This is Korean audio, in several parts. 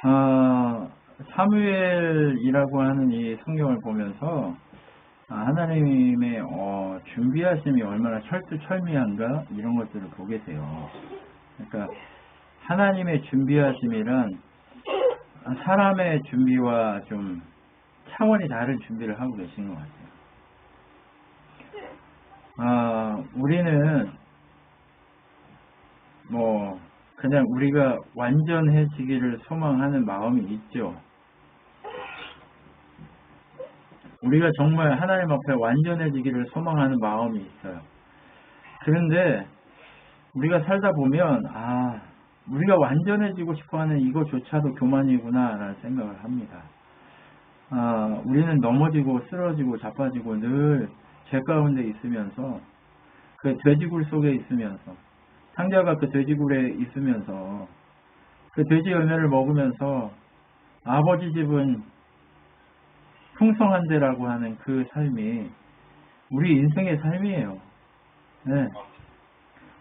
아, 사무엘이라고 하는 이 성경을 보면서 하나님의 준비하심이 얼마나 철두철미한가 이런 것들을 보게 돼요. 그러니까 하나님의 준비하심이란 사람의 준비와 좀 차원이 다른 준비를 하고 계신 것 같아요. 우리는 그냥 우리가 완전해지기를 소망하는 마음이 있죠. 우리가 정말 하나님 앞에 완전해지기를 소망하는 마음이 있어요. 그런데 우리가 살다 보면 우리가 완전해지고 싶어하는 이거조차도 교만이구나 라는 생각을 합니다. 우리는 넘어지고 쓰러지고 자빠지고 늘 죄 가운데 있으면서 그 돼지굴 속에 있으면서 상자가 그 돼지굴에 있으면서 그 돼지 열매를 먹으면서 아버지 집은 풍성한데라고 하는 그 삶이 우리 인생의 삶이에요. 네.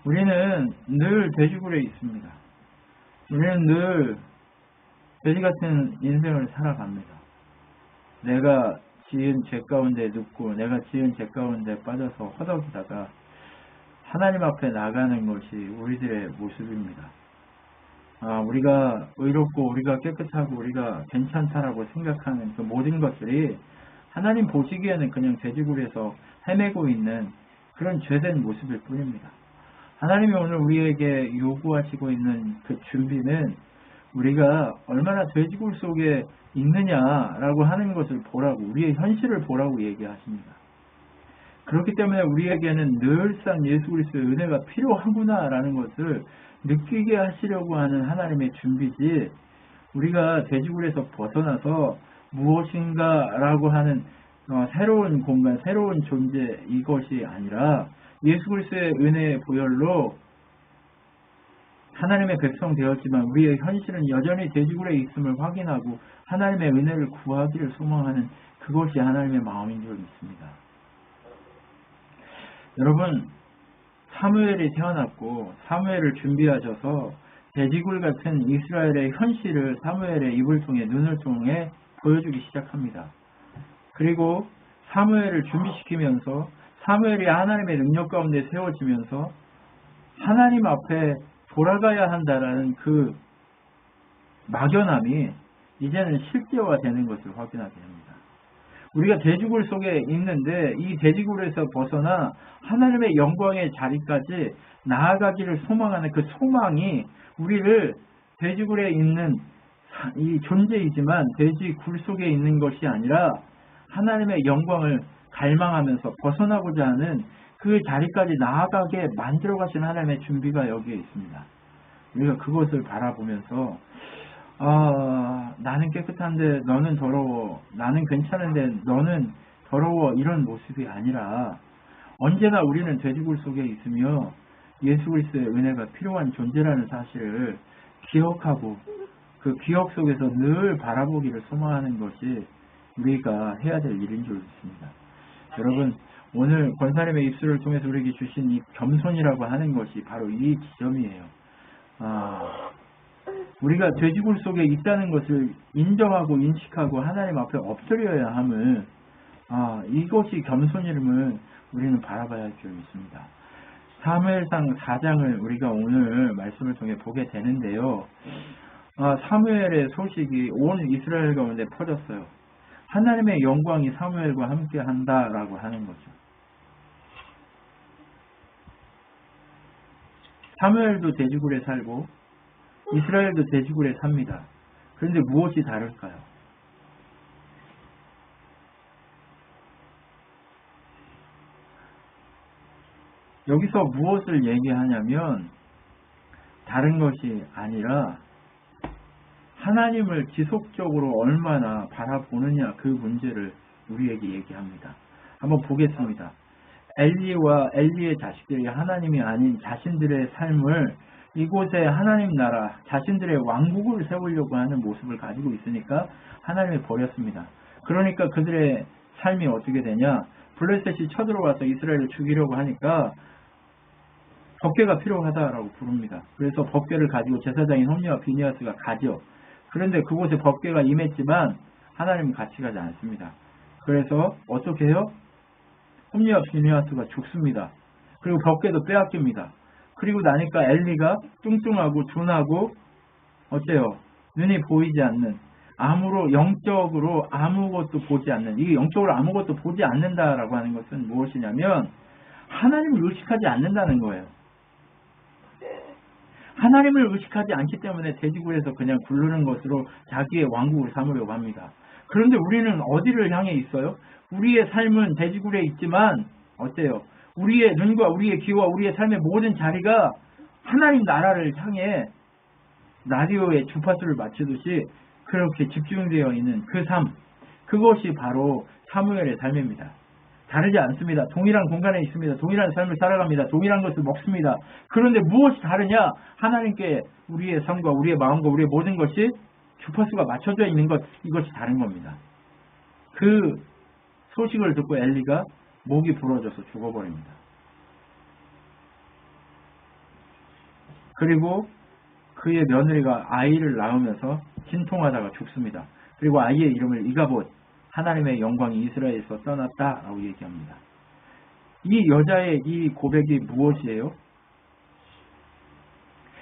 우리는 늘 돼지굴에 있습니다. 우리는 늘 돼지 같은 인생을 살아갑니다. 내가 지은 죄 가운데 눕고 내가 지은 죄 가운데 빠져서 허덕이다가 하나님 앞에 나가는 것이 우리들의 모습입니다. 우리가 의롭고 우리가 깨끗하고 우리가 괜찮다라고 생각하는 그 모든 것들이 하나님 보시기에는 그냥 돼지굴에서 헤매고 있는 그런 죄된 모습일 뿐입니다. 하나님이 오늘 우리에게 요구하시고 있는 그 준비는 우리가 얼마나 돼지굴 속에 있느냐라고 하는 것을 보라고, 우리의 현실을 보라고 얘기하십니다. 그렇기 때문에 우리에게는 늘상 예수 그리스도의 은혜가 필요하구나라는 것을 느끼게 하시려고 하는 하나님의 준비지, 우리가 돼지굴에서 벗어나서 무엇인가라고 하는 새로운 공간, 새로운 존재 이것이 아니라 예수 그리스도의 은혜의 보혈로 하나님의 백성 되었지만 우리의 현실은 여전히 돼지굴에 있음을 확인하고 하나님의 은혜를 구하기를 소망하는 그것이 하나님의 마음인 줄 믿습니다. 여러분, 사무엘이 태어났고 사무엘을 준비하셔서 돼지굴 같은 이스라엘의 현실을 사무엘의 입을 통해 눈을 통해 보여주기 시작합니다. 그리고 사무엘을 준비시키면서 사무엘이 하나님의 능력 가운데 세워지면서 하나님 앞에 돌아가야 한다라는 그 막연함이 이제는 실제화되는 것을 확인하게 됩니다. 우리가 돼지굴 속에 있는데 이 돼지굴에서 벗어나 하나님의 영광의 자리까지 나아가기를 소망하는 그 소망이 우리를 돼지굴에 있는 이 존재이지만 돼지굴 속에 있는 것이 아니라 하나님의 영광을 갈망하면서 벗어나고자 하는 그 자리까지 나아가게 만들어 가신 하나님의 준비가 여기에 있습니다. 우리가 그것을 바라보면서 나는 깨끗한데 너는 더러워, 나는 괜찮은데 너는 더러워, 이런 모습이 아니라 언제나 우리는 돼지굴 속에 있으며 예수 그리스도의 은혜가 필요한 존재라는 사실을 기억하고 그 기억 속에서 늘 바라보기를 소망하는 것이 우리가 해야 될 일인 줄 믿습니다. 여러분, 오늘 권사님의 입술을 통해서 우리에게 주신 이 겸손이라고 하는 것이 바로 이 지점이에요. 우리가 돼지굴 속에 있다는 것을 인정하고 인식하고 하나님 앞에 엎드려야 함을 이것이 겸손임을 우리는 바라봐야 할 줄 믿습니다. 사무엘상 4장을 우리가 오늘 말씀을 통해 보게 되는데요. 사무엘의 소식이 온 이스라엘 가운데 퍼졌어요. 하나님의 영광이 사무엘과 함께 한다라고 하는 거죠. 사무엘도 돼지굴에 살고 이스라엘도 돼지굴에 삽니다. 그런데 무엇이 다를까요? 여기서 무엇을 얘기하냐면 다른 것이 아니라 하나님을 지속적으로 얼마나 바라보느냐 그 문제를 우리에게 얘기합니다. 한번 보겠습니다. 엘리와 엘리의 자식들이 하나님이 아닌 자신들의 삶을 이곳에 하나님 나라, 자신들의 왕국을 세우려고 하는 모습을 가지고 있으니까 하나님이 버렸습니다. 그러니까 그들의 삶이 어떻게 되냐? 블레셋이 쳐들어와서 이스라엘을 죽이려고 하니까 법궤가 필요하다라고 부릅니다. 그래서 법궤를 가지고 제사장인 홈리와 비니아스가 가죠. 그런데 그곳에 법궤가 임했지만 하나님은 같이 가지 않습니다. 그래서 어떻게 해요? 홈리와 비느하스가 죽습니다. 그리고 법궤도 빼앗깁니다. 그리고 나니까 엘리가 뚱뚱하고 둔하고 어때요? 눈이 보이지 않는, 영적으로 아무것도 보지 않는, 이게 영적으로 아무것도 보지 않는다라고 하는 것은 무엇이냐면 하나님을 의식하지 않는다는 거예요. 하나님을 의식하지 않기 때문에 돼지굴에서 그냥 굴르는 것으로 자기의 왕국을 삼으려고 합니다. 그런데 우리는 어디를 향해 있어요? 우리의 삶은 돼지굴에 있지만 어때요? 우리의 눈과 우리의 귀와 우리의 삶의 모든 자리가 하나님 나라를 향해 라디오에 주파수를 맞추듯이 그렇게 집중되어 있는 그 삶, 그것이 바로 사무엘의 삶입니다. 다르지 않습니다. 동일한 공간에 있습니다. 동일한 삶을 살아갑니다. 동일한 것을 먹습니다. 그런데 무엇이 다르냐? 하나님께 우리의 삶과 우리의 마음과 우리의 모든 것이 주파수가 맞춰져 있는 것, 이것이 다른 겁니다. 그 소식을 듣고 엘리가 목이 부러져서 죽어버립니다. 그리고 그의 며느리가 아이를 낳으면서 진통하다가 죽습니다. 그리고 아이의 이름을 이가봇, 하나님의 영광이 이스라엘에서 떠났다라고 얘기합니다. 이 여자의 이 고백이 무엇이에요?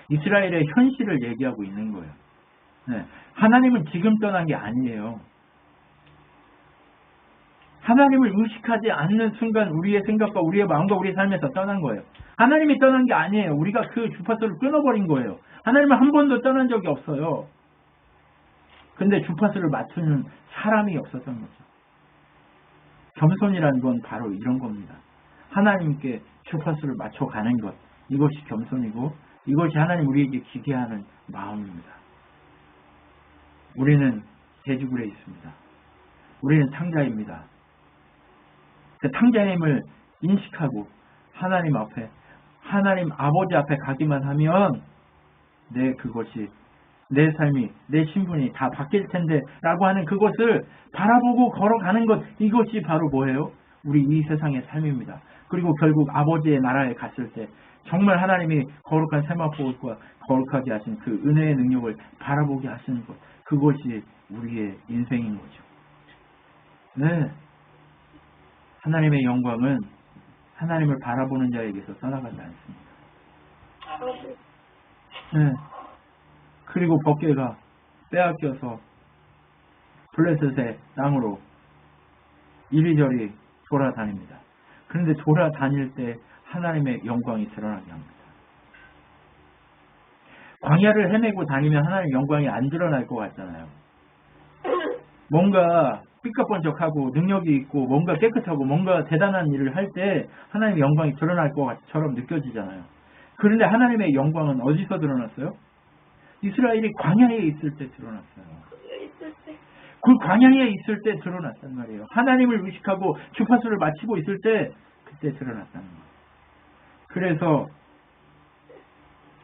이스라엘의 현실을 얘기하고 있는 거예요. 네. 하나님은 지금 떠난 게 아니에요. 하나님을 의식하지 않는 순간 우리의 생각과 우리의 마음과 우리의 삶에서 떠난 거예요. 하나님이 떠난 게 아니에요. 우리가 그 주파수를 끊어버린 거예요. 하나님은 한 번도 떠난 적이 없어요. 근데 주파수를 맞추는 사람이 없었던 거죠. 겸손이라는 건 바로 이런 겁니다. 하나님께 주파수를 맞춰가는 것, 이것이 겸손이고 이것이 하나님 우리에게 기대하는 마음입니다. 우리는 돼지굴에 있습니다. 우리는 탕자입니다. 그 탕자의 힘을 인식하고 하나님 앞에, 하나님 아버지 앞에 가기만 하면 그것이 내 삶이, 내 신분이 다 바뀔 텐데 라고 하는 그것을 바라보고 걸어가는 것, 이것이 바로 뭐예요? 우리 이 세상의 삶입니다. 그리고 결국 아버지의 나라에 갔을 때 정말 하나님이 거룩한 세마포가 거룩하게 하신 그 은혜의 능력을 바라보게 하시는 것, 그것이 우리의 인생인 거죠. 네, 하나님의 영광은 하나님을 바라보는 자에게서 떠나가지 않습니다. 네. 그리고 법궤가 빼앗겨서 블레셋의 땅으로 이리저리 돌아다닙니다. 그런데 돌아다닐 때 하나님의 영광이 드러나게 합니다. 광야를 헤매고 다니면 하나님의 영광이 안 드러날 것 같잖아요. 뭔가 삐까번쩍하고 능력이 있고 뭔가 깨끗하고 뭔가 대단한 일을 할 때 하나님의 영광이 드러날 것처럼 느껴지잖아요. 그런데 하나님의 영광은 어디서 드러났어요? 이스라엘이 광야에 있을 때 드러났어요. 그 광야에 있을 때 드러났단 말이에요. 하나님을 의식하고 주파수를 맞추고 있을 때 그때 드러났다는 거예요. 그래서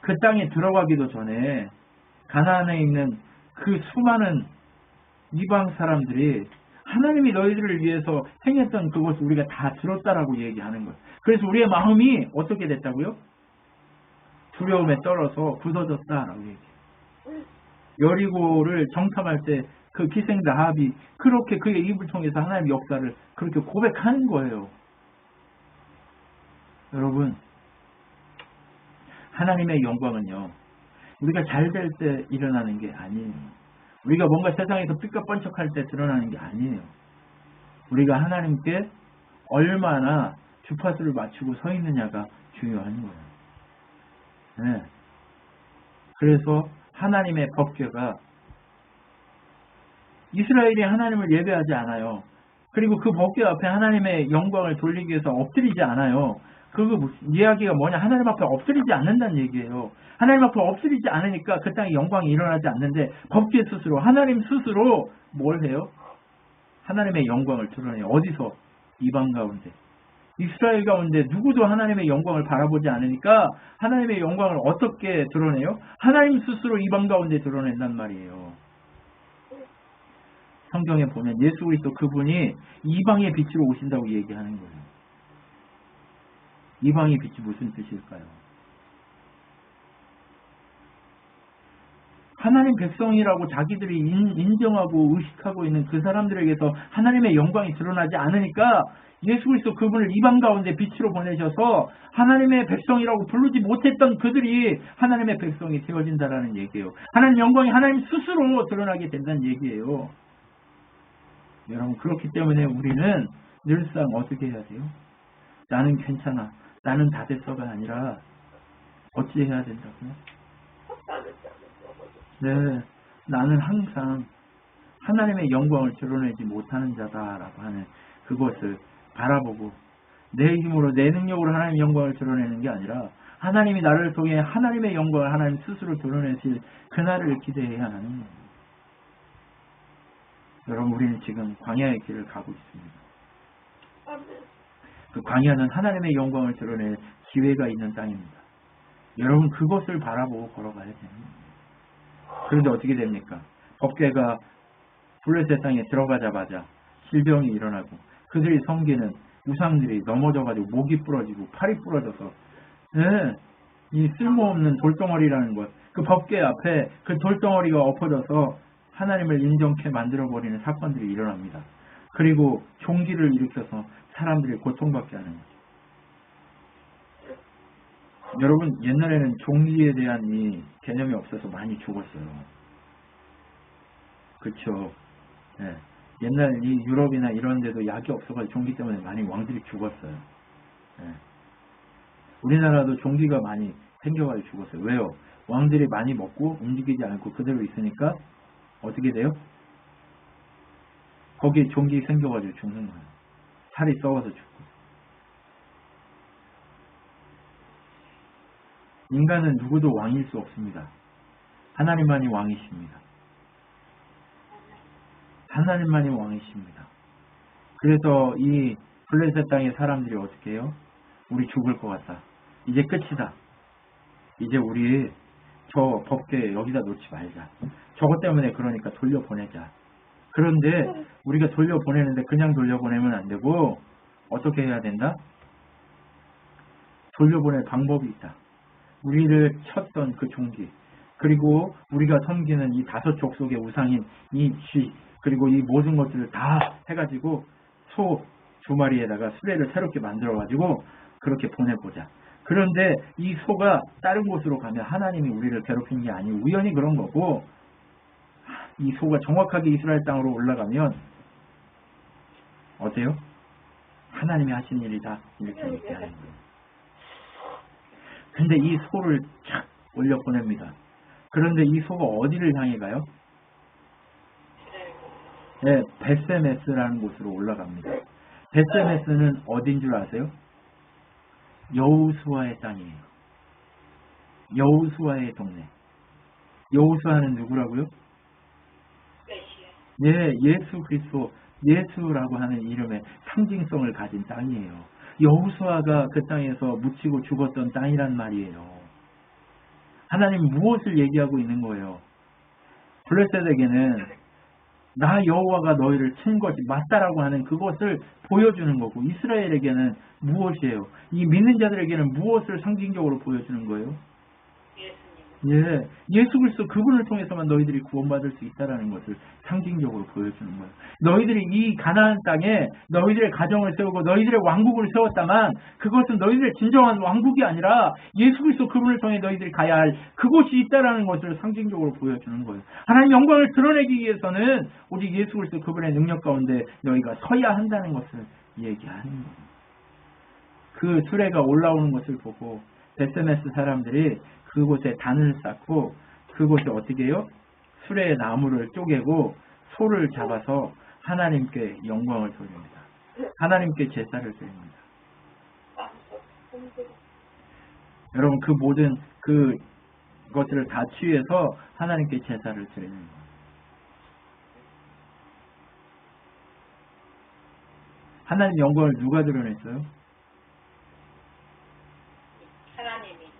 그 땅에 들어가기도 전에 가나안에 있는 그 수많은 이방 사람들이 하나님이 너희들을 위해서 행했던 그것을 우리가 다 들었다라고 얘기하는 거예요. 그래서 우리의 마음이 어떻게 됐다고요? 두려움에 떨어서 굳어졌다라고 얘기해요. 여리고를 정탐할 때 그 기생 라합이 그렇게 그의 입을 통해서 하나님의 역사를 그렇게 고백하는 거예요. 여러분, 하나님의 영광은요, 우리가 잘 될 때 일어나는 게 아니에요. 우리가 뭔가 세상에서 삐까뻔쩍할 때 드러나는 게 아니에요. 우리가 하나님께 얼마나 주파수를 맞추고 서 있느냐가 중요한 거예요. 네. 그래서 하나님의 법궤가 이스라엘이 하나님을 예배하지 않아요. 그리고 그 법궤 앞에 하나님의 영광을 돌리기 위해서 엎드리지 않아요. 그 이야기가 뭐냐? 하나님 앞에 엎드리지 않는다는 얘기예요. 하나님 앞에 엎드리지 않으니까 그 땅에 영광이 일어나지 않는데 법궤 스스로, 하나님 스스로 뭘 해요? 하나님의 영광을 드러내요. 어디서? 이방 가운데. 이스라엘 가운데 누구도 하나님의 영광을 바라보지 않으니까 하나님의 영광을 어떻게 드러내요? 하나님 스스로 이방 가운데 드러낸단 말이에요. 성경에 보면 예수 그리스도 그분이 이방의 빛으로 오신다고 얘기하는 거예요. 이방의 빛이 무슨 뜻일까요? 하나님 백성이라고 자기들이 인정하고 의식하고 있는 그 사람들에게서 하나님의 영광이 드러나지 않으니까 예수 그리스도 그분을 이방 가운데 빛으로 보내셔서 하나님의 백성이라고 부르지 못했던 그들이 하나님의 백성이 되어진다라는 얘기예요. 하나님 영광이 하나님 스스로 드러나게 된다는 얘기예요. 여러분, 그렇기 때문에 우리는 늘상 어떻게 해야 돼요? 나는 괜찮아, 나는 다 됐어가 아니라 어찌 해야 된다고요? 네, 나는 항상 하나님의 영광을 드러내지 못하는 자다라고 하는 그것을 바라보고 내 힘으로 내 능력으로 하나님의 영광을 드러내는 게 아니라 하나님이 나를 통해 하나님의 영광을 하나님 스스로 드러내실 그날을 기대해야 하는 거예요. 여러분, 우리는 지금 광야의 길을 가고 있습니다. 그 광야는 하나님의 영광을 드러낼 기회가 있는 땅입니다. 여러분, 그것을 바라보고 걸어가야 됩니다. 그런데 어떻게 됩니까? 법궤가 블레셋 땅에 들어가자마자 질병이 일어나고 그들이 섬기는 우상들이 넘어져가지고 목이 부러지고 팔이 부러져서 이 쓸모없는 돌덩어리라는 것, 그 법궤 앞에 그 돌덩어리가 엎어져서 하나님을 인정케 만들어버리는 사건들이 일어납니다. 그리고 종기를 일으켜서 사람들이 고통받게 하는 거죠. 여러분, 옛날에는 종기에 대한 이 개념이 없어서 많이 죽었어요. 그렇죠. 네. 옛날 이 유럽이나 이런 데도 약이 없어가지고 종기 때문에 많이 왕들이 죽었어요. 네. 우리나라도 종기가 많이 생겨가지고 죽었어요. 왜요? 왕들이 많이 먹고 움직이지 않고 그대로 있으니까 어떻게 돼요? 거기에 종기 생겨가지고 죽는 거예요. 살이 썩어서 죽고. 인간은 누구도 왕일 수 없습니다. 하나님만이 왕이십니다. 하나님만이 왕이십니다. 그래서 이 블레셋 땅의 사람들이 어떻게 해요? 우리 죽을 것 같다. 이제 끝이다. 이제 우리 저 법궤 여기다 놓지 말자. 저것 때문에 그러니까 돌려보내자. 그런데 우리가 돌려보내는데 그냥 돌려보내면 안 되고 어떻게 해야 된다? 돌려보낼 방법이 있다. 우리를 쳤던 그 종기, 그리고 우리가 섬기는 이 다섯 족속의 우상인 이 쥐, 그리고 이 모든 것들을 다 해가지고 소 두 마리에다가 수레를 새롭게 만들어가지고 그렇게 보내보자. 그런데 이 소가 다른 곳으로 가면 하나님이 우리를 괴롭히는 게 아니고 우연히 그런 거고, 이 소가 정확하게 이스라엘 땅으로 올라가면 어때요? 하나님이 하신 일이다. 이렇게 얘기하는 거예요. 근데 이 소를 착 올려보냅니다. 그런데 이 소가 어디를 향해 가요? 네, 벳세메스라는 곳으로 올라갑니다. 벳세메스는 어딘 줄 아세요? 여호수아의 땅이에요. 여호수아의 동네. 여호수아는 누구라고요? 예, 예수 그리스도, 예수라고 하는 이름의 상징성을 가진 땅이에요. 여호수아가 그 땅에서 묻히고 죽었던 땅이란 말이에요. 하나님 무엇을 얘기하고 있는 거예요? 블레셋에게는 나 여호와가 너희를 친 것이 맞다라고 하는 그것을 보여주는 거고, 이스라엘에게는 무엇이에요? 이 믿는 자들에게는 무엇을 상징적으로 보여주는 거예요? 예, 예수 그리스도 그분을 통해서만 너희들이 구원받을 수 있다라는 것을 상징적으로 보여주는 거예요. 너희들이 이 가나안 땅에 너희들의 가정을 세우고 너희들의 왕국을 세웠다만 그것은 너희들의 진정한 왕국이 아니라 예수 그리스도 그분을 통해 너희들이 가야 할 그곳이 있다라는 것을 상징적으로 보여주는 거예요. 하나님 영광을 드러내기 위해서는 오직 예수 그리스도 그분의 능력 가운데 너희가 서야 한다는 것을 얘기하는 거예요. 그 수레가 올라오는 것을 보고 벳세메스 사람들이 그곳에 단을 쌓고 그곳에 어떻게 해요? 수레의 나무를 쪼개고 소를 잡아서 하나님께 영광을 돌립니다. 하나님께 제사를 드립니다. 여러분, 그 모든 그것들을 다 취해서 하나님께 제사를 드리는 거예요. 하나님 영광을 누가 드러냈어요?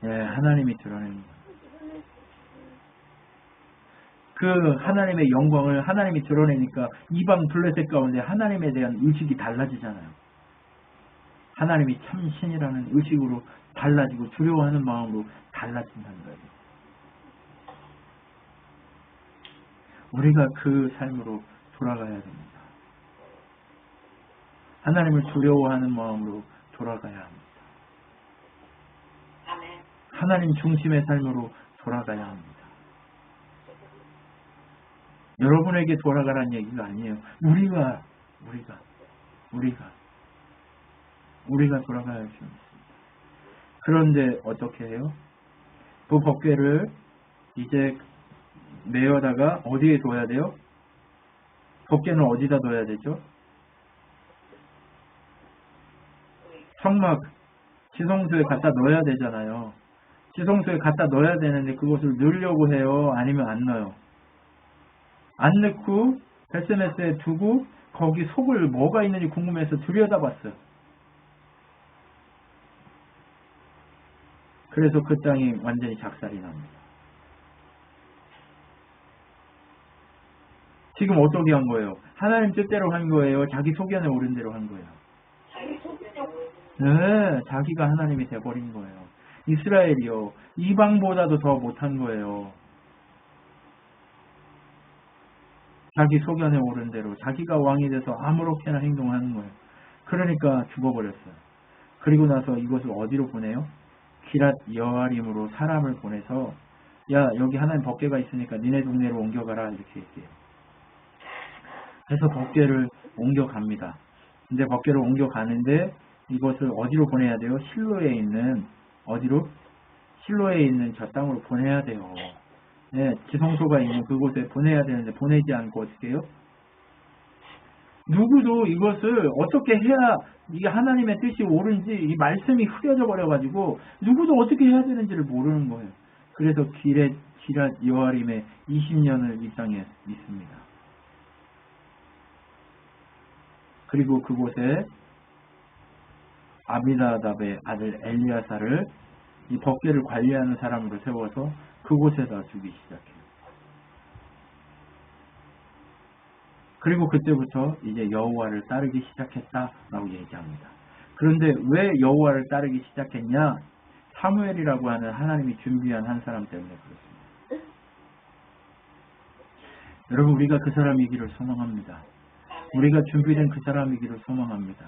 네, 하나님이 드러내는 거예요. 그 하나님의 영광을 하나님이 드러내니까 이방 블레셋 가운데 하나님에 대한 의식이 달라지잖아요. 하나님이 참 신이라는 의식으로 달라지고 두려워하는 마음으로 달라진다는 거예요. 우리가 그 삶으로 돌아가야 됩니다. 하나님을 두려워하는 마음으로 돌아가야 합니다. 하나님 중심의 삶으로 돌아가야 합니다. 여러분에게 돌아가라는 얘기가 아니에요. 우리가 돌아가야 할 수 있습니다. 그런데 어떻게 해요? 그 법궤를 이제 메어다가 어디에 둬야 돼요? 법궤는 어디다 둬야 되죠? 성막 지성소에 갖다 넣어야 되잖아요. 지성소에 갖다 넣어야 되는데 그것을 넣으려고 해요? 아니면 안 넣어요? 안 넣고 벨세메스에 두고 거기 속을 뭐가 있는지 궁금해서 들여다봤어요. 그래서 그 땅이 완전히 작살이 납니다. 지금 어떻게 한 거예요? 하나님 뜻대로 한 거예요? 자기 소견에 오른 대로 한 거예요? 네, 자기가 하나님이 돼버린 거예요. 이스라엘이요. 이방보다도 더 못한 거예요. 자기 소견에 오른 대로 자기가 왕이 돼서 아무렇게나 행동하는 거예요. 그러니까 죽어버렸어요. 그리고 나서 이것을 어디로 보내요? 기랏 여아림으로 사람을 보내서 야 여기 하나님 법궤가 있으니까 니네 동네로 옮겨가라 이렇게 얘기해요. 그래서 법궤를 옮겨갑니다. 근데 법궤를 옮겨가는데 이것을 어디로 보내야 돼요? 실로에 있는 어디로? 실로에 있는 저 땅으로 보내야 돼요. 네, 지성소가 있는 그곳에 보내야 되는데 보내지 않고 어떻게 해요? 누구도 이것을 어떻게 해야 이게 하나님의 뜻이 옳은지 이 말씀이 흐려져 버려가지고 누구도 어떻게 해야 되는지를 모르는 거예요. 그래서 기랏 여아림에 20년을 이 땅에 있습니다. 그리고 그곳에 아미나답의 아들 엘리야사를 이 법궤를 관리하는 사람으로 세워서 그곳에다 두기 시작해요. 그리고 그때부터 이제 여호와를 따르기 시작했다라고 얘기합니다. 그런데 왜 여호와를 따르기 시작했냐? 사무엘이라고 하는 하나님이 준비한 한 사람 때문에 그렇습니다. 여러분 우리가 그 사람이기를 소망합니다. 우리가 준비된 그 사람이기를 소망합니다.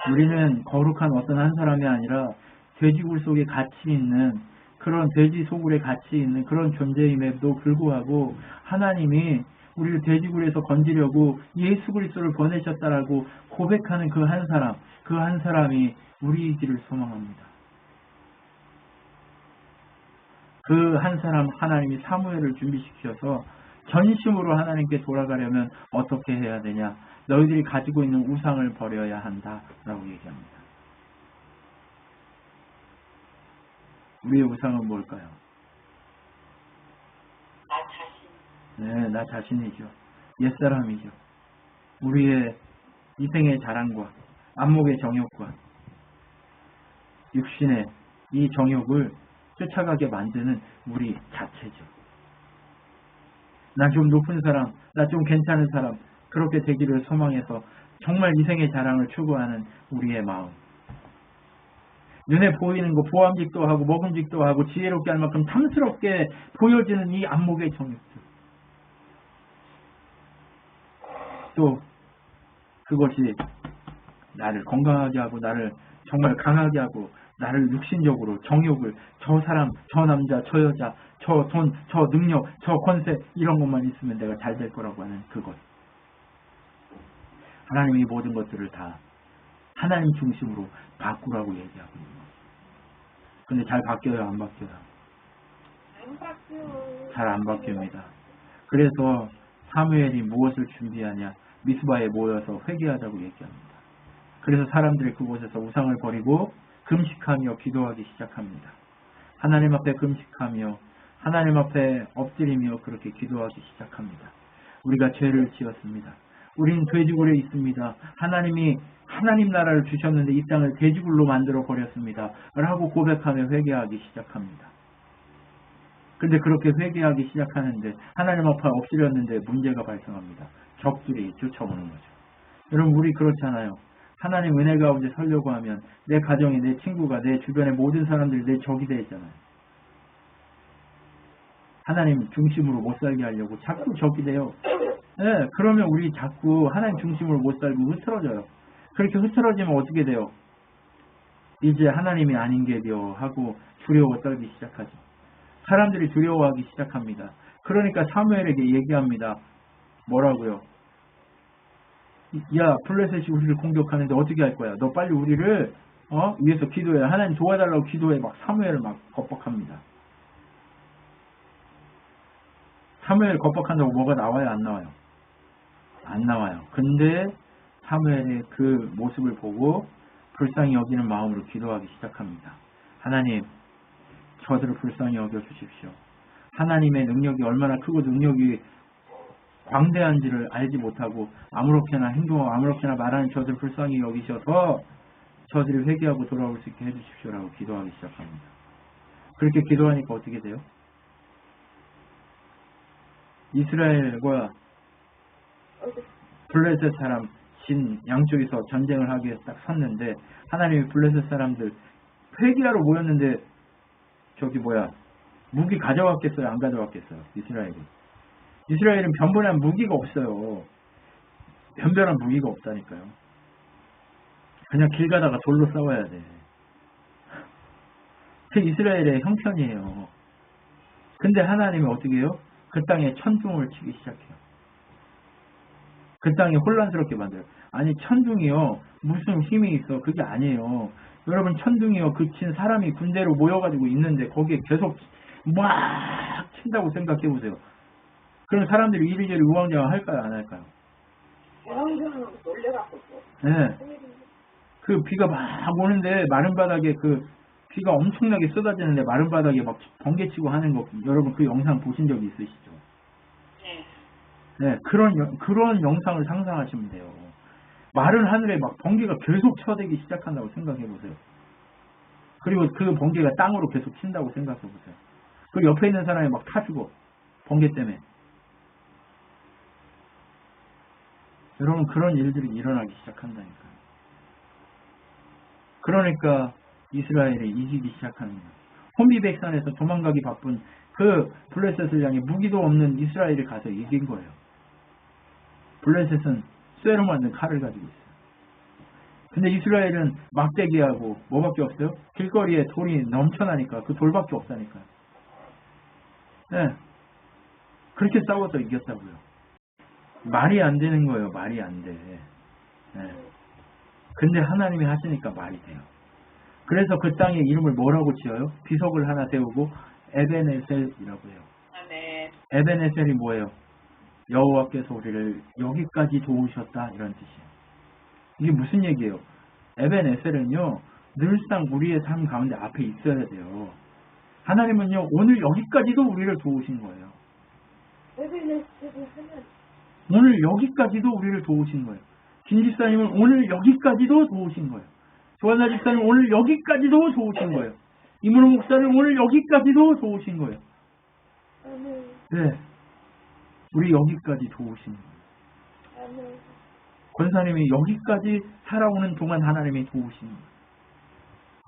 우리는 거룩한 어떤 한 사람이 아니라 돼지굴 속에 갇히 있는 그런 돼지 소굴에 갇히 있는 그런 존재임에도 불구하고 하나님이 우리를 돼지굴에서 건지려고 예수 그리스도를 보내셨다라고 고백하는 그 한 사람, 그 한 사람이 우리이기를 소망합니다. 그 한 사람 하나님이 사무엘을 준비시켜서 전심으로 하나님께 돌아가려면 어떻게 해야 되냐? 너희들이 가지고 있는 우상을 버려야 한다 라고 얘기합니다. 우리의 우상은 뭘까요? 나 자신. 네, 나 자신이죠. 옛사람이죠. 우리의 이생의 자랑과 안목의 정욕과 육신의 이 정욕을 쫓아가게 만드는 우리 자체죠. 나 좀 높은 사람, 나 좀 괜찮은 사람, 그렇게 되기를 소망해서 정말 이생의 자랑을 추구하는 우리의 마음. 눈에 보이는 거 보암직도 하고 먹음직도 하고 지혜롭게 할 만큼 탐스럽게 보여지는 이 안목의 정욕들. 또 그것이 나를 건강하게 하고 나를 정말 강하게 하고 나를 육신적으로 정욕을 저 사람, 저 남자, 저 여자, 저 돈, 저 능력, 저 권세 이런 것만 있으면 내가 잘 될 거라고 하는 그것. 하나님이 모든 것들을 다 하나님 중심으로 바꾸라고 얘기하고 있는 거예요. 근데 잘 바뀌어요? 안 바뀌어요? 안 바뀌어. 잘 안 바뀝니다. 그래서 사무엘이 무엇을 준비하냐? 미스바에 모여서 회개하자고 얘기합니다. 그래서 사람들이 그곳에서 우상을 버리고 금식하며 기도하기 시작합니다. 하나님 앞에 금식하며 하나님 앞에 엎드리며 그렇게 기도하기 시작합니다. 우리가 죄를 지었습니다. 우린 돼지굴에 있습니다. 하나님이 하나님 나라를 주셨는데 이 땅을 돼지굴로 만들어 버렸습니다. 라고 고백하며 회개하기 시작합니다. 근데 그렇게 회개하기 시작하는데 하나님 앞에 엎드렸는데 문제가 발생합니다. 적들이 쫓아오는 거죠. 여러분 우리 그렇잖아요. 하나님 은혜 가운데 살려고 하면 내 가정이, 내 친구가, 내 주변의 모든 사람들이 내 적이 되잖아요. 하나님 중심으로 못 살게 하려고 자꾸 적이 돼요. 예, 그러면 우리 자꾸 하나님 중심으로 못 살고 흐트러져요. 그렇게 흐트러지면 어떻게 돼요? 이제 하나님이 아닌 게 되어 하고 두려워 떨기 시작하죠. 사람들이 두려워하기 시작합니다. 그러니까 사무엘에게 얘기합니다. 뭐라고요? 야, 블레셋이 우리를 공격하는데 어떻게 할 거야? 너 빨리 우리를 위해서 기도해. 하나님 도와달라고 기도해. 막 사무엘을 막 겁박합니다. 사무엘 겁박한다고 뭐가 나와요? 안 나와요? 안 나와요. 근데 사무엘의 그 모습을 보고 불쌍히 여기는 마음으로 기도하기 시작합니다. 하나님, 저들을 불쌍히 여겨주십시오. 하나님의 능력이 얼마나 크고 능력이 광대한지를 알지 못하고 아무렇게나 행동하고 아무렇게나 말하는 저들을 불쌍히 여기셔서 저들이 회개하고 돌아올 수 있게 해주십시오라고 기도하기 시작합니다. 그렇게 기도하니까 어떻게 돼요? 이스라엘과 블레셋 사람 진 양쪽에서 전쟁을 하기 위해서 딱 섰는데 하나님이 블레셋 사람들 회개하러 모였는데 저기 무기 가져왔겠어요? 안 가져왔겠어요? 이스라엘은 변변한 무기가 없어요. 변변한 무기가 없다니까요. 그냥 길 가다가 돌로 싸워야 돼. 그 이스라엘의 형편이에요. 근데 하나님이 어떻게 해요? 그 땅에 천둥을 치기 시작해요. 그 땅이 혼란스럽게 만들어요. 아니 천둥이요. 무슨 힘이 있어. 그게 아니에요. 여러분 천둥이요. 그 친 사람이 군대로 모여가지고 있는데 거기에 계속 막 친다고 생각해보세요. 그럼 사람들이 이리저리 우왕좌왕 할까요? 안 할까요? 우왕좌왕 놀래갖고. 네. 그 비가 막 오는데 마른 바닥에 그 비가 엄청나게 쏟아지는데 마른 바닥에 막 번개치고 하는 거 여러분 그 영상 보신 적 있으시죠? 네. 그런 영상을 상상하시면 돼요. 마른 하늘에 막 번개가 계속 쳐대기 시작한다고 생각해보세요. 그리고 그 번개가 땅으로 계속 친다고 생각해보세요. 그리고 옆에 있는 사람이 막 타 죽어. 번개 때문에. 여러분 그런 일들이 일어나기 시작한다니까요. 그러니까 이스라엘이 이기기 시작합니다. 혼비백산에서 도망가기 바쁜 그 블레셋을 향해 무기도 없는 이스라엘이 가서 이긴 거예요. 블레셋은 쇠로 만든 칼을 가지고 있어요. 근데 이스라엘은 막대기하고 뭐밖에 없어요? 길거리에 돌이 넘쳐나니까 그 돌밖에 없다니까요. 네. 그렇게 싸워서 이겼다고요. 말이 안 되는 거예요. 말이 안 돼. 네. 근데 하나님이 하시니까 말이 돼요. 그래서 그 땅의 이름을 뭐라고 지어요? 비석을 하나 세우고 에벤에셀이라고 해요. 네. 에벤에셀이 뭐예요? 여호와께서 우리를 여기까지 도우셨다 이런 뜻이에요. 이게 무슨 얘기예요? 에벤에셀은요 늘상 우리의 삶 가운데 앞에 있어야 돼요. 하나님은요 오늘 여기까지도 우리를 도우신 거예요. 에벤에셀이 하나님. 오늘 여기까지도 우리를 도우신 거예요. 김 집사님은 오늘 여기까지도 도우신 거예요. 조한나 집사님 오늘 여기까지도 도우신 거예요. 이문호 목사님 오늘 여기까지도 도우신 거예요. 네, 우리 여기까지 도우신 거예요. 권사님이 여기까지 살아오는 동안 하나님이 도우신 거예요.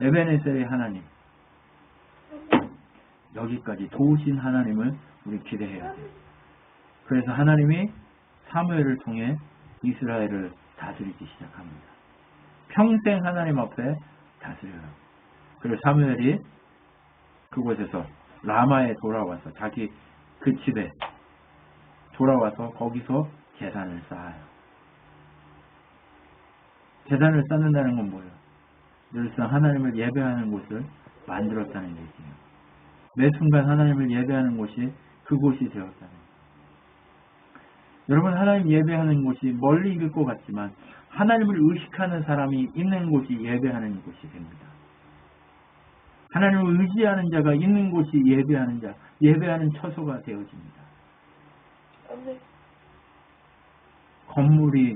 에벤에셀의 하나님, 여기까지 도우신 하나님을 우리 기대해야 돼요. 그래서 하나님이 사무엘을 통해 이스라엘을 다스리기 시작합니다. 평생 하나님 앞에 다스려요. 그리고 사무엘이 그곳에서 라마에 돌아와서 자기 그 집에 돌아와서 거기서 제단을 쌓아요. 제단을 쌓는다는 건 뭐예요? 늘상 하나님을 예배하는 곳을 만들었다는 얘기예요. 매 순간 하나님을 예배하는 곳이 그곳이 되었다는 거예요. 여러분 하나님 예배하는 곳이 멀리 있을 것 같지만 하나님을 의식하는 사람이 있는 곳이 예배하는 곳이 됩니다. 하나님을 의지하는 자가 있는 곳이 예배하는 자, 예배하는 처소가 되어집니다. 건물이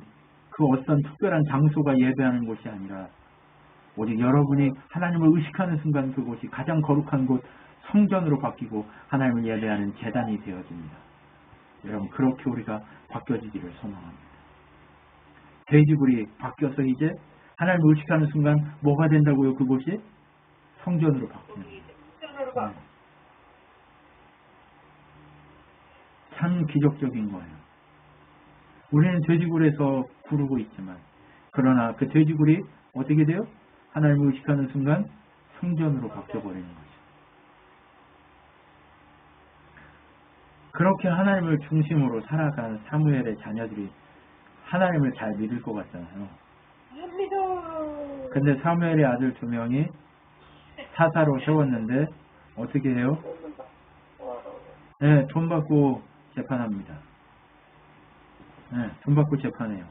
그 어떤 특별한 장소가 예배하는 곳이 아니라 오직 여러분이 하나님을 의식하는 순간 그곳이 가장 거룩한 곳 성전으로 바뀌고 하나님을 예배하는 제단이 되어집니다. 여러분 그렇게 우리가 바뀌어지기를 소망합니다. 돼지굴이 바뀌어서 이제 하나님을 의식하는 순간 뭐가 된다고요? 그곳이 성전으로 바뀌는 거예요. 너무 기적적인 거예요. 우리는 돼지굴에서 구르고 있지만 그러나 그 돼지굴이 어떻게 돼요? 하나님을 의식하는 순간 성전으로 바뀌어버리는 거죠. 그렇게 하나님을 중심으로 살아가는 사무엘의 자녀들이 하나님을 잘 믿을 것 같잖아요. 근데 사무엘의 아들 2명이 사사로 세웠는데 어떻게 해요? 네, 돈 받고 재판합니다. 네, 돈 받고 재판해요.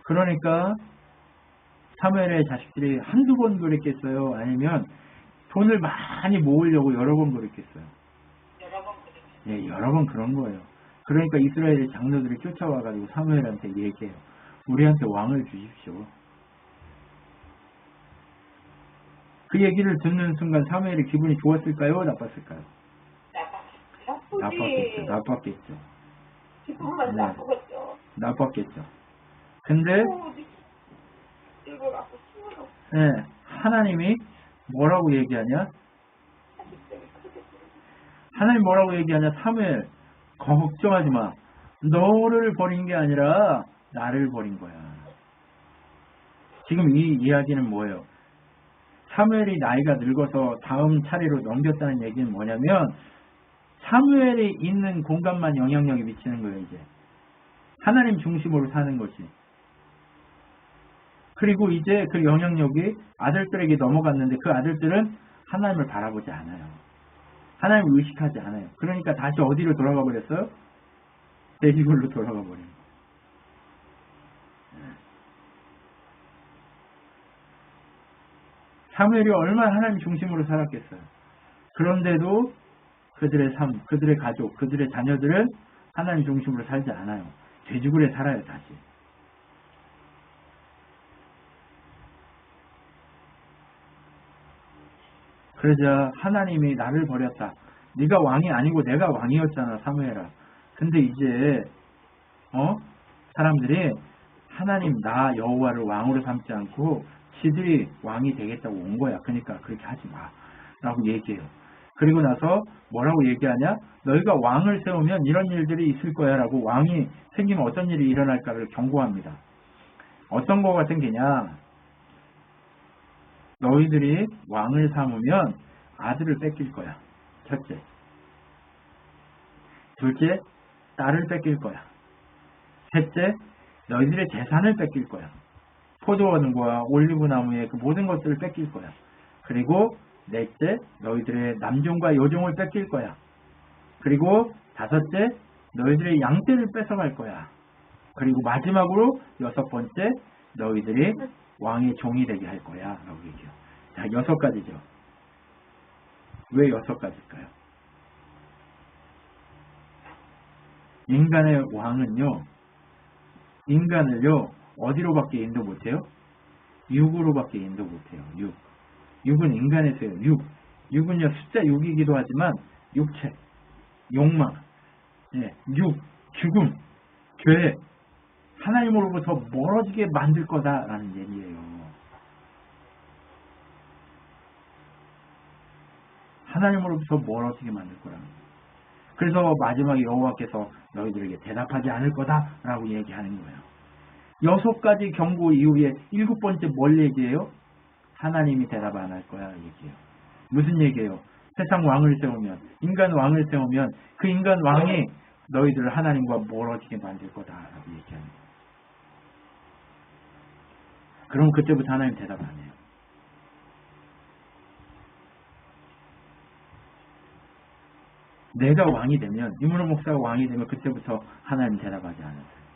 그러니까 사무엘의 자식들이 한두 번 그랬겠어요? 아니면 돈을 많이 모으려고 여러 번 그랬겠어요? 네, 여러 번 그런 거예요. 그러니까 이스라엘의 장로들이 쫓아와가지고 사무엘한테 얘기해요. 우리한테 왕을 주십시오. 그 얘기를 듣는 순간 사무엘이 기분이 좋았을까요? 나빴을까요? 나빴겠죠. 기쁨만 네. 나쁘겠죠. 나빴겠죠. 근데 네, 하나님이 뭐라고 얘기하냐? 하나님 뭐라고 얘기하냐? 사무엘 걱정하지 마. 너를 버린 게 아니라 나를 버린 거야. 지금 이 이야기는 뭐예요? 사무엘이 나이가 늙어서 다음 차례로 넘겼다는 얘기는 뭐냐면 사무엘이 있는 공간만 영향력이 미치는 거예요. 이제 하나님 중심으로 사는 것이. 그리고 이제 그 영향력이 아들들에게 넘어갔는데 그 아들들은 하나님을 바라보지 않아요. 하나님을 의식하지 않아요. 그러니까 다시 어디로 돌아가 버렸어요? 돼지굴로 돌아가 버린 거예요. 사무엘이 얼마나 하나님 중심으로 살았겠어요. 그런데도 그들의 삶, 그들의 가족, 그들의 자녀들은 하나님 중심으로 살지 않아요. 돼지굴에 살아요. 다시. 그러자 하나님이 나를 버렸다. 네가 왕이 아니고 내가 왕이었잖아, 사무엘아. 근데 이제 사람들이 하나님 나 여호와를 왕으로 삼지 않고 지들이 왕이 되겠다고 온 거야. 그러니까 그렇게 하지 마 라고 얘기해요. 그리고 나서 뭐라고 얘기하냐? 너희가 왕을 세우면 이런 일들이 있을 거야 라고 왕이 생기면 어떤 일이 일어날까를 경고합니다. 어떤 거 같은 게냐? 너희들이 왕을 삼으면 아들을 뺏길 거야. 첫째. 둘째, 딸을 뺏길 거야. 셋째, 너희들의 재산을 뺏길 거야. 포도원과 올리브나무의 그 모든 것들을 뺏길 거야. 그리고 넷째, 너희들의 남종과 여종을 뺏길 거야. 그리고 다섯째, 너희들의 양떼를 뺏어갈 거야. 그리고 마지막으로 6번째, 너희들이 왕의 종이 되게 할 거야 라고 얘기해요. 자, 6가지죠. 왜 6가지일까요? 인간의 왕은요, 인간을요 어디로밖에 인도 못해요? 육으로밖에 인도 못해요. 6은 인간에서요. 6은요 숫자 6이기도 하지만 육체, 욕망, 죽음, 죄, 하나님으로부터 멀어지게 만들 거다라는 얘기예요. 하나님으로부터 멀어지게 만들 거라는 거예요. 그래서 마지막에 여호와께서 너희들에게 대답하지 않을 거다라고 얘기하는 거예요. 6가지 경고 이후에 7번째 뭘 얘기해요? 하나님이 대답 안 할 거야 얘기해요. 무슨 얘기예요? 세상 왕을 세우면, 인간 왕을 세우면 그 인간 왕이 너희들을 하나님과 멀어지게 만들 거다라고 얘기하는 거예요. 그럼 그때부터 하나님 대답 안 해요. 내가 왕이 되면, 이문호 목사가 왕이 되면 그때부터 하나님 대답하지 않았어요.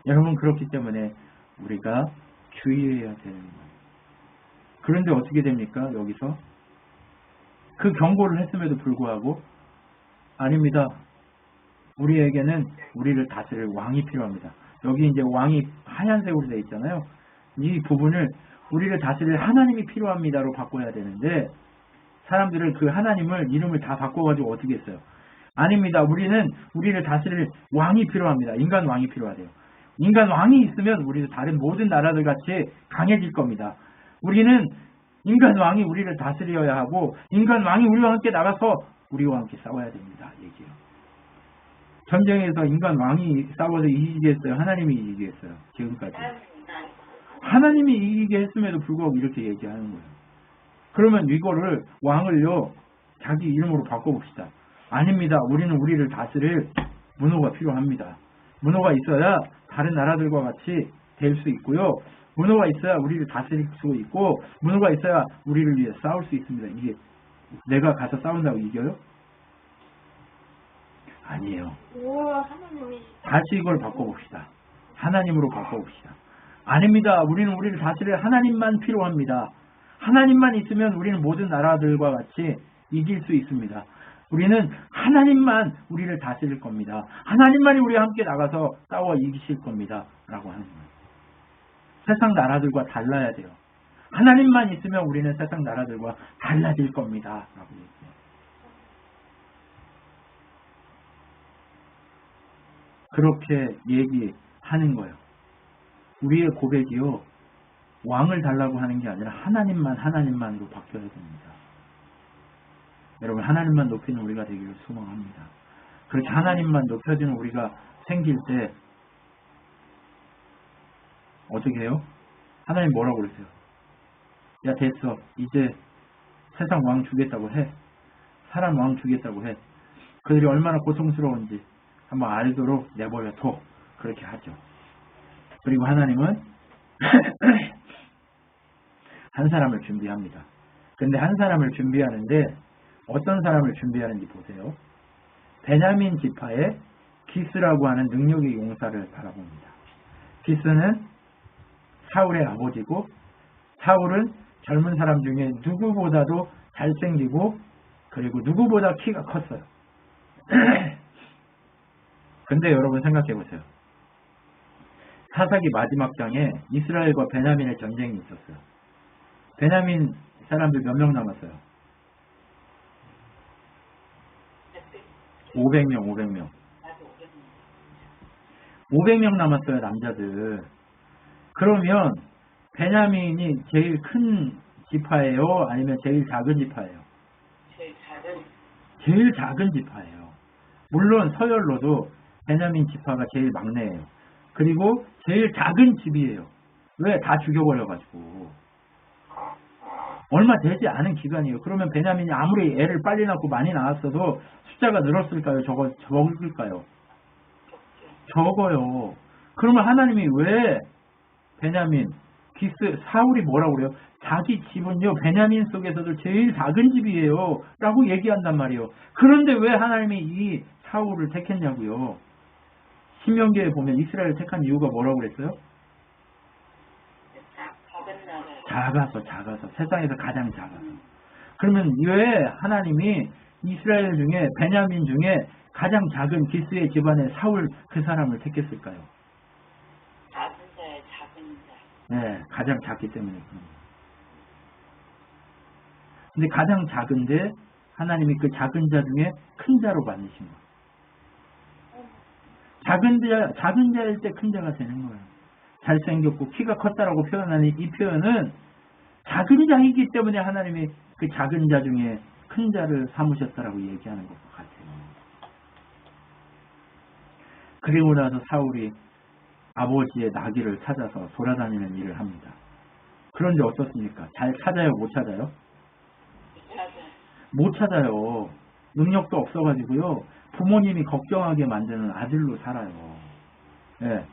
여러분, 그렇기 때문에 우리가 주의해야 되는 거예요. 그런데 어떻게 됩니까? 여기서 그 경고를 했음에도 불구하고 아닙니다. 우리에게는 우리를 다스릴 왕이 필요합니다. 여기 이제 왕이 하얀색으로 되어 있잖아요. 이 부분을 우리를 다스릴 하나님이 필요합니다로 바꿔야 되는데 사람들은 그 하나님을 이름을 다 바꿔가지고 어떻게 했어요? 아닙니다. 우리는 우리를 다스릴 왕이 필요합니다. 인간 왕이 필요하대요. 인간 왕이 있으면 우리도 다른 모든 나라들 같이 강해질 겁니다. 우리는 인간 왕이 우리를 다스려야 하고 인간 왕이 우리와 함께 나가서 우리와 함께 싸워야 됩니다. 얘기요. 전쟁에서 인간 왕이 싸워서 이기겠어요? 하나님이 이기겠어요? 지금까지. 하나님이 이기게 했음에도 불구하고 이렇게 얘기하는 거예요. 그러면 이거를 왕을요 자기 이름으로 바꿔봅시다. 아닙니다. 우리는 우리를 다스릴 문호가 필요합니다. 문호가 있어야 다른 나라들과 같이 될 수 있고요. 문호가 있어야 우리를 다스릴 수 있고 문호가 있어야 우리를 위해 싸울 수 있습니다. 이게 내가 가서 싸운다고 이겨요? 아니에요. 하나님이 다시 이걸 바꿔봅시다. 하나님으로 바꿔봅시다. 아닙니다. 우리는 우리를 다스릴 하나님만 필요합니다. 하나님만 있으면 우리는 모든 나라들과 같이 이길 수 있습니다. 우리는 하나님만 우리를 다스릴 겁니다. 하나님만이 우리와 함께 나가서 싸워 이기실 겁니다. 라고 하는 거예요. 세상 나라들과 달라야 돼요. 하나님만 있으면 우리는 세상 나라들과 달라질 겁니다. 라고 얘기해요. 그렇게 얘기하는 거예요. 우리의 고백이요. 왕을 달라고 하는 게 아니라 하나님만으로 바뀌어야 됩니다. 여러분 하나님만 높이는 우리가 되기를 소망합니다. 그렇게 하나님만 높여지는 우리가 생길 때 어떻게 해요? 하나님 뭐라고 그러세요? 야 됐어. 이제 세상 왕 주겠다고 해. 사람 왕 주겠다고 해. 그들이 얼마나 고통스러운지 한번 알도록 내버려 둬. 그렇게 하죠. 그리고 하나님은 한 사람을 준비합니다. 근데 한 사람을 준비하는데 어떤 사람을 준비하는지 보세요. 베냐민 지파의 기스라고 하는 능력의 용사를 바라봅니다. 기스는 사울의 아버지고 사울은 젊은 사람 중에 누구보다도 잘생기고 그리고 누구보다 키가 컸어요. 근데 여러분 생각해 보세요. 사사기 마지막 장에 이스라엘과 베냐민의 전쟁이 있었어요. 베냐민 사람들 몇 명 남았어요? 500명. 500명 남았어요, 남자들. 그러면 베냐민이 제일 큰 지파예요? 아니면 제일 작은 지파예요? 제일 작은 지파예요. 물론 서열로도 베냐민 지파가 제일 막내예요. 그리고 제일 작은 집이에요. 왜? 다 죽여버려가지고. 얼마 되지 않은 기간이에요. 그러면 베냐민이 아무리 애를 빨리 낳고 많이 낳았어도 숫자가 늘었을까요? 적을까요? 적어요. 그러면 하나님이 왜 베냐민, 기스, 사울이 뭐라고 그래요? 자기 집은요 베냐민 속에서도 제일 작은 집이에요 라고 얘기한단 말이에요. 그런데 왜 하나님이 이 사울을 택했냐고요? 신명기에 보면 이스라엘을 택한 이유가 뭐라고 그랬어요? 작아서 세상에서 가장 작아서. 그러면 왜 하나님이 이스라엘 중에 베냐민 중에 가장 작은 기스의 집안의 사울 그 사람을 택했을까요? 작은 자의 작은 자. 네, 가장 작기 때문에. 근데 가장 작은데 하나님이 그 작은 자 중에 큰 자로 만드신 거예요. 작은 자일 때 큰 자가 되는 거예요. 잘생겼고 키가 컸다라고 표현하는 이 표현은 작은 자이기 때문에 하나님이 그 작은 자 중에 큰 자를 삼으셨다라고 얘기하는 것 같아요. 그리고 나서 사울이 아버지의 나귀를 찾아서 돌아다니는 일을 합니다. 그런데 어떻습니까? 잘 찾아요? 못 찾아요? 못 찾아요. 능력도 없어가지고요. 부모님이 걱정하게 만드는 아들로 살아요. 네.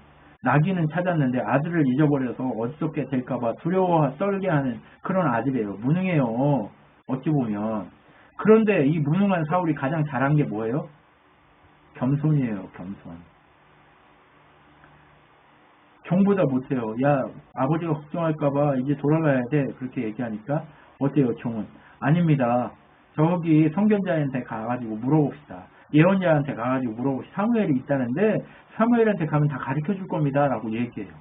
나귀는 찾았는데 아들을 잊어버려서 어떻게 될까봐 두려워 떨게 하는 그런 아들이에요. 무능해요. 어찌 보면. 그런데 이 무능한 사울이 가장 잘한 게 뭐예요? 겸손이에요. 겸손. 종보다 못해요. 야 아버지가 걱정할까봐 이제 돌아가야 돼. 그렇게 얘기하니까 어때요 종은? 아닙니다. 저기 선견자한테 가가지고 물어봅시다. 예언자한테 가가지고 물어봅시다. 사무엘이 있다는데 사무엘한테 가면 다 가르쳐줄 겁니다. 라고 얘기해요.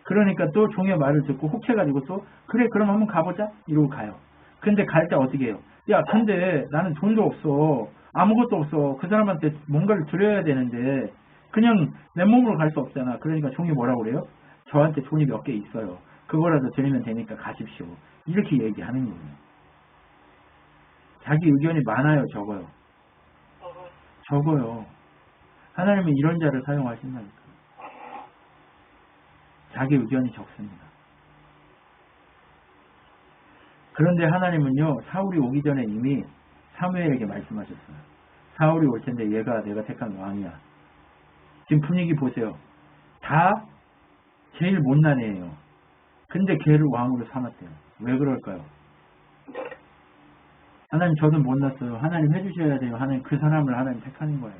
그러니까 또 종의 말을 듣고 혹해가지고 또 그래 그럼 한번 가보자. 이러고 가요. 근데 갈 때 어떻게 해요? 야 근데 나는 돈도 없어. 아무것도 없어. 그 사람한테 뭔가를 드려야 되는데 그냥 내 몸으로 갈 수 없잖아. 그러니까 종이 뭐라고 그래요? 저한테 돈이 몇 개 있어요. 그거라도 드리면 되니까 가십시오. 이렇게 얘기하는 거예요. 자기 의견이 많아요, 적어요? 적어요. 하나님은 이런 자를 사용하신다니까. 자기 의견이 적습니다. 그런데 하나님은요, 사울이 오기 전에 이미 사무엘에게 말씀하셨어요. 사울이 올 텐데 얘가 내가 택한 왕이야. 지금 분위기 보세요. 다 제일 못난 애예요. 근데 걔를 왕으로 삼았대요. 왜 그럴까요? 하나님 저도 못났어요. 하나님 해주셔야 돼요. 하나님 그 사람을 하나님 택하는 거예요.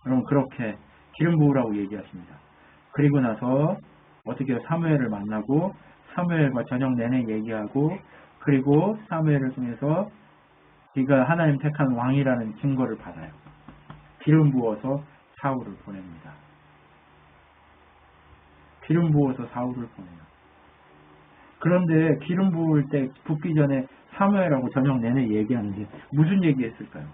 그럼 그렇게 기름 부으라고 얘기하십니다. 그리고 나서 어떻게 해요? 사무엘을 만나고 사무엘과 저녁 내내 얘기하고 그리고 사무엘을 통해서 네가 하나님 택한 왕이라는 증거를 받아요. 기름 부어서 사울을 보냅니다. 기름 부어서 사울을 보내요. 그런데 기름 부을 때 붓기 전에 사무엘하고 저녁 내내 얘기하는데 무슨 얘기했을까요?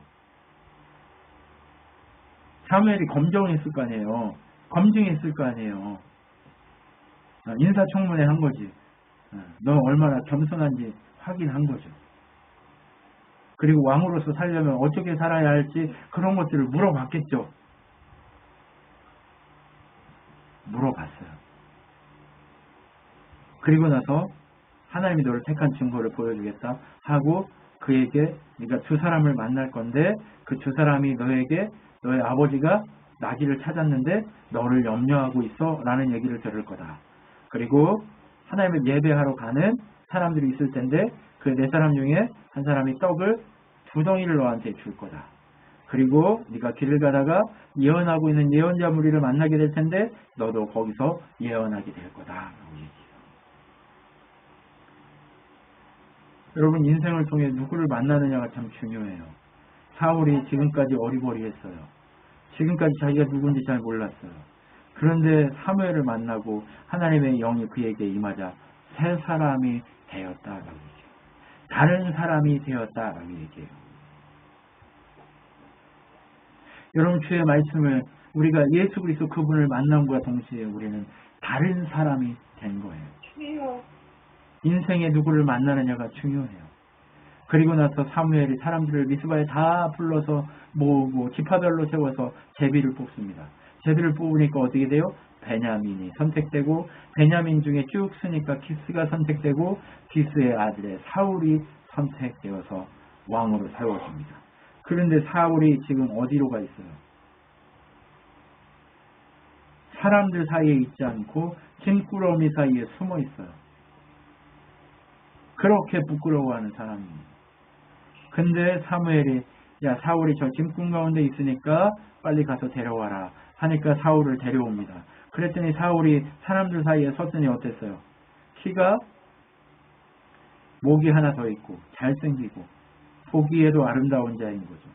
사무엘이 검증했을 거 아니에요. 검증했을 거 아니에요. 인사청문회 한 거지. 너 얼마나 겸손한지 확인한 거죠. 그리고 왕으로서 살려면 어떻게 살아야 할지 그런 것들을 물어봤겠죠. 물어봤어요. 그리고 나서 하나님이 너를 택한 증거를 보여주겠다 하고 그에게 네가 두 사람을 만날 건데 그 두 사람이 너에게 너의 아버지가 나귀를 찾았는데 너를 염려하고 있어 라는 얘기를 들을 거다. 그리고 하나님을 예배하러 가는 사람들이 있을 텐데 그 네 사람 중에 한 사람이 떡을 2덩이를 너한테 줄 거다. 그리고 네가 길을 가다가 예언하고 있는 예언자 무리를 만나게 될 텐데 너도 거기서 예언하게 될 거다. 라고 얘기해요. 여러분 인생을 통해 누구를 만나느냐가 참 중요해요. 사울이 지금까지 어리버리했어요. 지금까지 자기가 누군지 잘 몰랐어요. 그런데 사무엘을 만나고 하나님의 영이 그에게 임하자 새 사람이 되었다라고 얘기해요. 다른 사람이 되었다라고 얘기해요. 여러분 주의 말씀을 우리가 예수 그리스도 그분을 만남과 동시에 우리는 다른 사람이 된 거예요. 인생에 누구를 만나느냐가 중요해요. 그리고 나서 사무엘이 사람들을 미스바에 다 불러서 모으고 지파별로 세워서 제비를 뽑습니다. 제비를 뽑으니까 어떻게 돼요? 베냐민이 선택되고 베냐민 중에 쭉 쓰니까 기스가 선택되고 기스의 아들의 사울이 선택되어서 왕으로 세워집니다. 그런데 사울이 지금 어디로 가 있어요? 사람들 사이에 있지 않고 짐꾸러미 사이에 숨어 있어요. 그렇게 부끄러워하는 사람입니다. 근데 사무엘이 야 사울이 저 짐꾼 가운데 있으니까 빨리 가서 데려와라 하니까 사울을 데려옵니다. 그랬더니 사울이 사람들 사이에 섰으니 어땠어요? 키가 목이 하나 더 있고 잘생기고 보기에도 아름다운 자인 거죠.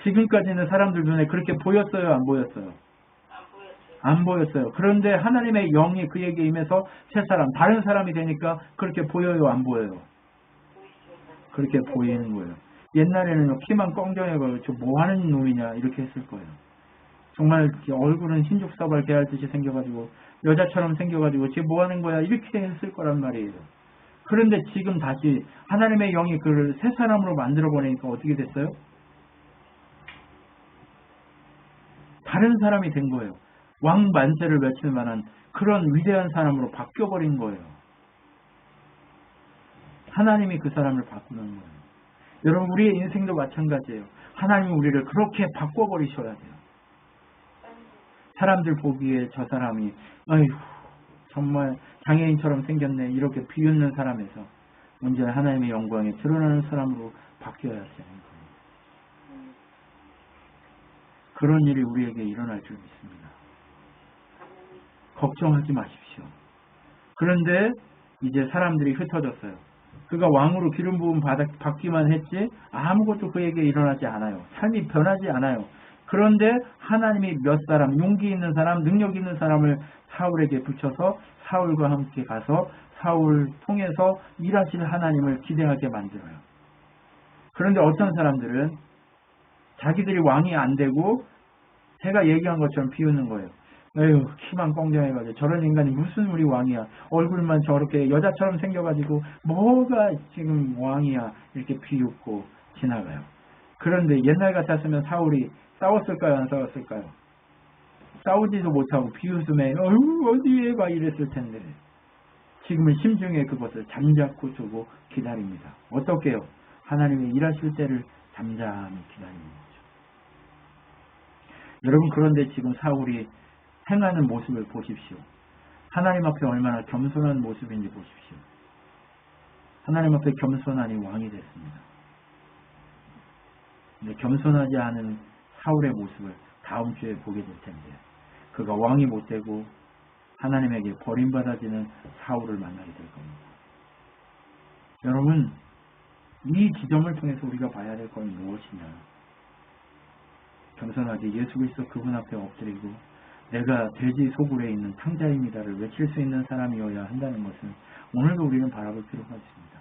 지금까지는 사람들 눈에 그렇게 보였어요? 안 보였어요? 안 보였어요. 그런데 하나님의 영이 그에게 임해서 새 사람, 다른 사람이 되니까 그렇게 보여요? 안 보여요? 그렇게 보이는 거예요. 옛날에는 키만 껑정해가지고 저 뭐하는 놈이냐 이렇게 했을 거예요. 정말 얼굴은 흰죽사발 개알듯이 생겨가지고 여자처럼 생겨가지고 쟤 뭐하는 거야 이렇게 했을 거란 말이에요. 그런데 지금 다시 하나님의 영이 그를 새 사람으로 만들어 보내니까 어떻게 됐어요? 다른 사람이 된 거예요. 왕 만세를 외칠 만한 그런 위대한 사람으로 바뀌어버린 거예요. 하나님이 그 사람을 바꾸는 거예요. 여러분 우리의 인생도 마찬가지예요. 하나님이 우리를 그렇게 바꿔버리셔야 돼요. 사람들 보기에 저 사람이 아이고 정말 장애인처럼 생겼네 이렇게 비웃는 사람에서 언제나 하나님의 영광에 드러나는 사람으로 바뀌어야 되는 거예요. 그런 일이 우리에게 일어날 줄 믿습니다. 걱정하지 마십시오. 그런데 이제 사람들이 흩어졌어요. 그가 왕으로 기름 부음 받기만 했지 아무것도 그에게 일어나지 않아요. 삶이 변하지 않아요. 그런데 하나님이 몇 사람, 용기 있는 사람, 능력 있는 사람을 사울에게 붙여서 사울과 함께 가서 사울 통해서 일하실 하나님을 기대하게 만들어요. 그런데 어떤 사람들은 자기들이 왕이 안 되고 제가 얘기한 것처럼 비웃는 거예요. 에휴, 키만 꽁정해가지고 저런 인간이 무슨 우리 왕이야. 얼굴만 저렇게 여자처럼 생겨가지고 뭐가 지금 왕이야. 이렇게 비웃고 지나가요. 그런데 옛날 같았으면 사울이 싸웠을까요? 안 싸웠을까요? 싸우지도 못하고 비웃음에 어디에 가 이랬을 텐데 지금은 심중에 그것을 잠자코 두고 기다립니다. 어떻게요? 하나님의 일하실 때를 잠잠히 기다리는 거죠. 여러분, 그런데 지금 사울이 행하는 모습을 보십시오. 하나님 앞에 얼마나 겸손한 모습인지 보십시오. 하나님 앞에 겸손하니 왕이 됐습니다. 근데 겸손하지 않은 사울의 모습을 다음 주에 보게 될 텐데 그가 왕이 못되고 하나님에게 버림받아지는 사울을 만나게 될 겁니다. 여러분, 이 지점을 통해서 우리가 봐야 될 건 무엇이냐? 겸손하게 예수 그리스도 그분 앞에 엎드리고 내가 돼지 소굴에 있는 탕자입니다를 외칠 수 있는 사람이어야 한다는 것은 오늘도 우리는 바라볼 필요가 있습니다.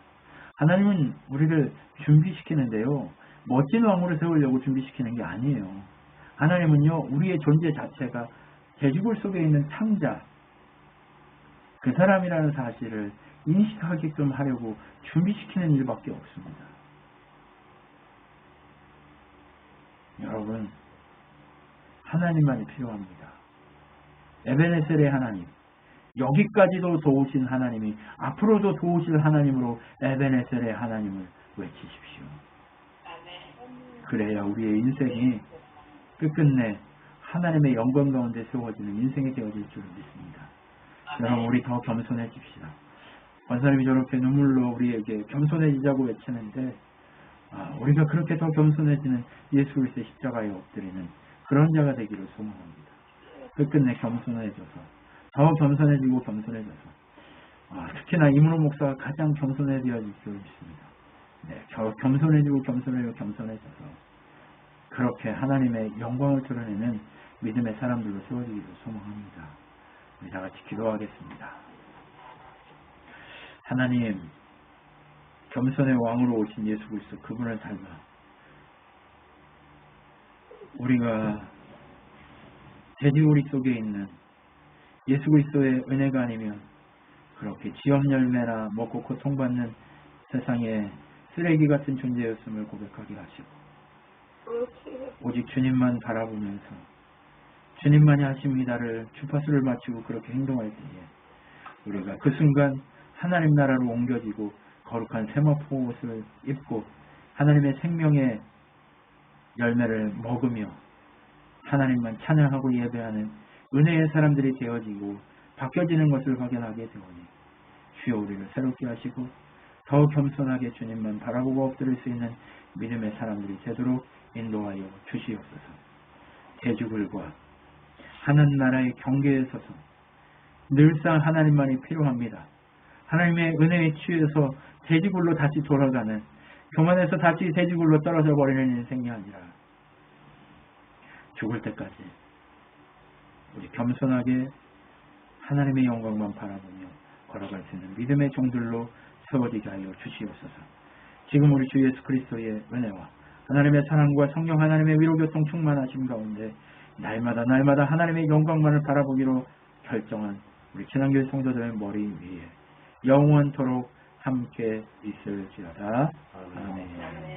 하나님은 우리를 준비시키는데요. 멋진 왕으로 세우려고 준비시키는 게 아니에요. 하나님은요. 우리의 존재 자체가 돼지굴 속에 있는 탕자, 그 사람이라는 사실을 인식하게끔 하려고 준비시키는 일밖에 없습니다. 여러분, 하나님만이 필요합니다. 에베네셀의 하나님, 여기까지도 도우신 하나님이 앞으로도 도우실 하나님으로 에베네셀의 하나님을 외치십시오. 그래야 우리의 인생이 끝끝내 하나님의 영광 가운데 세워지는 인생이 되어질 줄을 믿습니다. 여러분, 우리 더 겸손해집시다. 권사님이 저렇게 눈물로 우리에게 겸손해지자고 외치는데 우리가 그렇게 더 겸손해지는 예수 그리스도의 십자가에 엎드리는 그런 자가 되기를 소망합니다. 끝끝내 겸손해져서 더 겸손해지고 겸손해져서 특히나 이문호 목사가 가장 겸손해져질 줄 믿습니다. 네, 겸손해지고 겸손해져서 그렇게 하나님의 영광을 드러내는 믿음의 사람들로 세워지기를 소망합니다. 우리 다 같이 기도하겠습니다. 하나님, 겸손의 왕으로 오신 예수 그리스도 그분을 닮아 우리가 돼지우리 속에 있는 예수 그리스도의 은혜가 아니면 그렇게 지업 열매나 먹고 고통받는 세상에 쓰레기 같은 존재였음을 고백하게 하시고 오직 주님만 바라보면서 주님만이 하십니다를 주파수를 맞추고 그렇게 행동할 때에 우리가 그 순간 하나님 나라로 옮겨지고 거룩한 세마포 옷을 입고 하나님의 생명의 열매를 먹으며 하나님만 찬양하고 예배하는 은혜의 사람들이 되어지고 바뀌어지는 것을 확인하게 되오니 주여 우리를 새롭게 하시고 더 겸손하게 주님만 바라보고 엎드릴 수 있는 믿음의 사람들이 되도록 인도하여 주시옵소서. 돼지굴과 하나님 나라의 경계에 서서 늘상 하나님만이 필요합니다. 하나님의 은혜에 취해서 돼지굴로 다시 돌아가는, 교만해서 다시 돼지굴로 떨어져 버리는 인생이 아니라 죽을 때까지 우리 겸손하게 하나님의 영광만 바라보며 걸어갈 수 있는 믿음의 종들로 세워지게 하여 주시옵소서. 지금 우리 주 예수 그리스도의 은혜와 하나님의 사랑과 성령 하나님의 위로교통 충만하심 가운데 날마다 하나님의 영광만을 바라보기로 결정한 우리 친환교회 성도들의 머리 위에 영원토록 함께 있을지어다. 아멘.